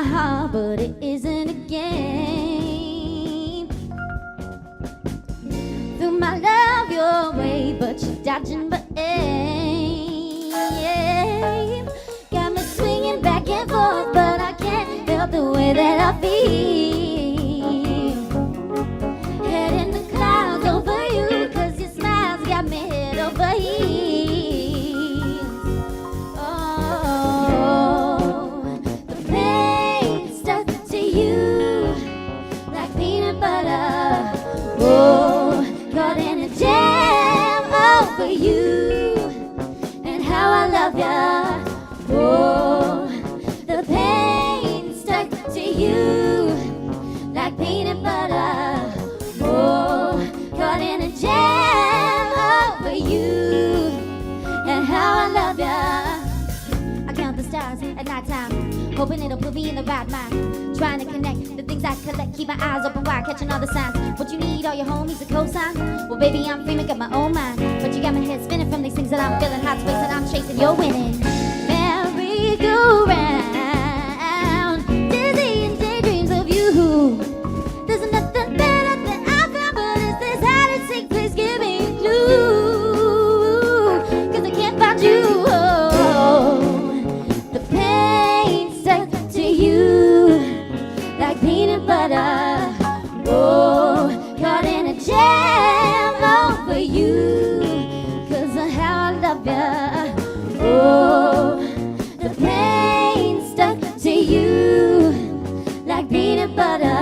heart, but it isn't a game. Threw my love your way, but you're dodging my aim. Got me swinging back and forth, but I can't help the way that I feel. Head in the clouds over you, 'cause your smiles got me head over heels. Oh, the pain stuck to you like peanut butter. Oh, caught in a jam over you, and how I love ya. Oh, the pain stuck to you like peanut butter. Oh, caught in a jam over you, and how I love ya. I count the stars at nighttime, hoping it'll put me in the right mind. Trying to connect the things I collect, keep my eyes open wide, catching all the signs. What you need, all your homies, a cosign. Well, baby, I'm free, make up my own mind, but you got my head spinning from these things that I'm feeling. Hot space that I'm chasing, you're winning. Merry-go-round, dizzy and daydreams of you. There's nothing better than I found, but is this how to take place? Give me a clue, 'cause I can't find you. Oh, the pain stuck to you like peanut butter. Oh, caught in a jam over you, 'cause of how I love ya. Oh, the pain stuck to you like peanut butter.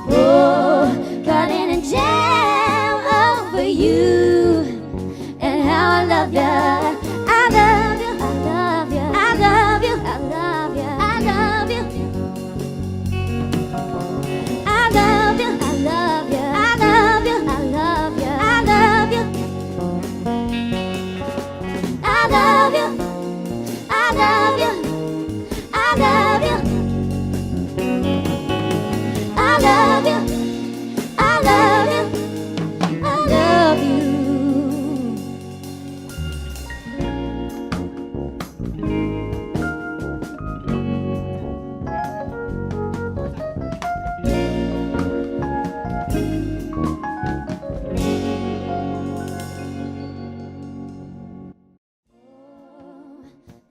Oh, caught in a jam over you, and how I love ya. I love you, I love you, I love you, I love you, I love you. I love you, I love you, I love you, I love you, I love you. I love you, I love you, I love you. I love you, I love you, I love you.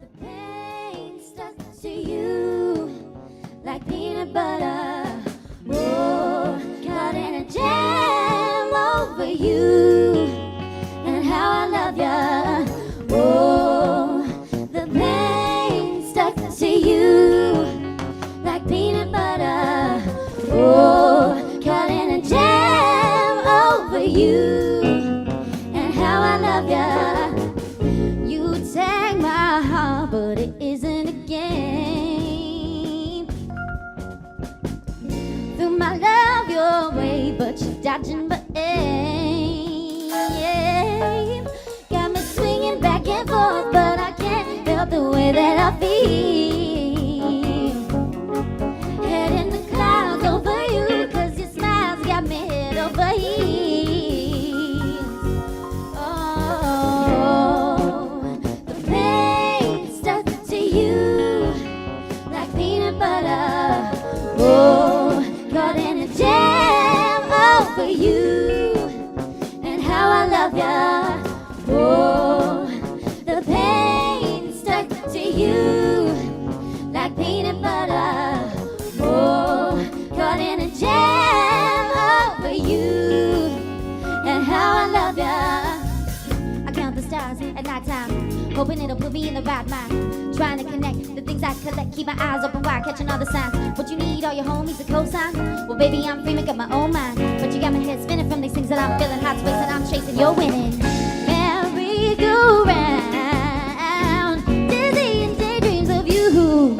The pain stuck to you like peanut butter. Oh, caught in a jam over you, and how I love ya. Oh, the pain stuck to you like peanut butter. Oh, caught in a jam over you, and how I love ya. You take my heart, but it isn't a game. Threw my love your way, but you're dodging my aim. Got me swinging back and forth, but I can't help the way that I feel. Head in the clouds over you, 'cause your smiles got me head over heels. Oh, the pain stuck to you like peanut butter. Oh, caught in a jam over you, and how I love ya. Oh, the pain stuck to you like peanut butter. Oh, caught in a jam over you, and how I love ya. I count the stars at nighttime, hoping it'll put me in the right mind. Trying to connect the things I collect, keep my eyes open wide, catching all the signs. What you need, all your homies, a cosign. Well, baby, I'm free, make up my own mind, but you got my head spinning from these things that I'm feeling. Hot space that I'm chasing, you're winning. Merry-go-round, dizzy and daydreams of you.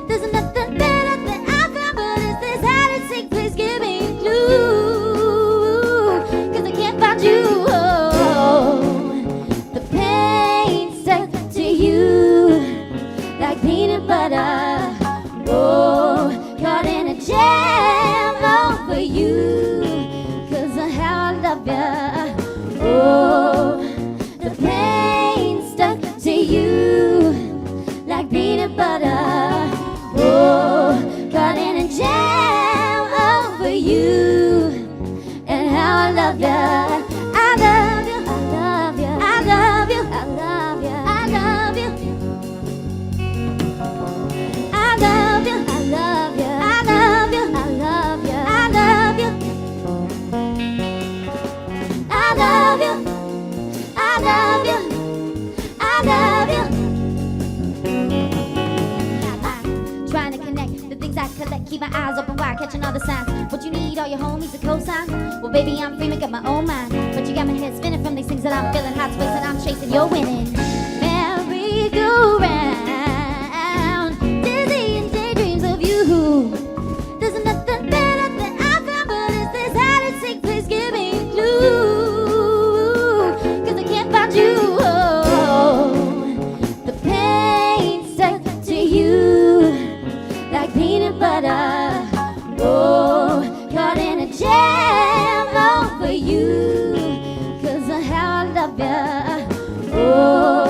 There's nothing better than I found, but is this how to take place? Give me a clue, 'cause I can't find you. Oh, the pain stuck to you like peanut butter. Oh, caught in a jam over you, 'cause of how I love ya. Oh, the pain stuck to you like peanut butter. Oh, I collect, keep my eyes open wide, catching all the signs. What you need, all your homies to co-sign? Well, baby, I'm free, make up my own mind. But you got my head spinning from these things that I'm feeling. Hot twists that I'm chasing, you're winning. Merry-go-round, dizzy and daydreams of you. There's nothing better that I found, but it's this how to take place. Give me a clue, 'cause I can't find you. The pain stuck to you like peanut butter. Oh, caught in a jam over you, 'cause of how I love ya. Oh.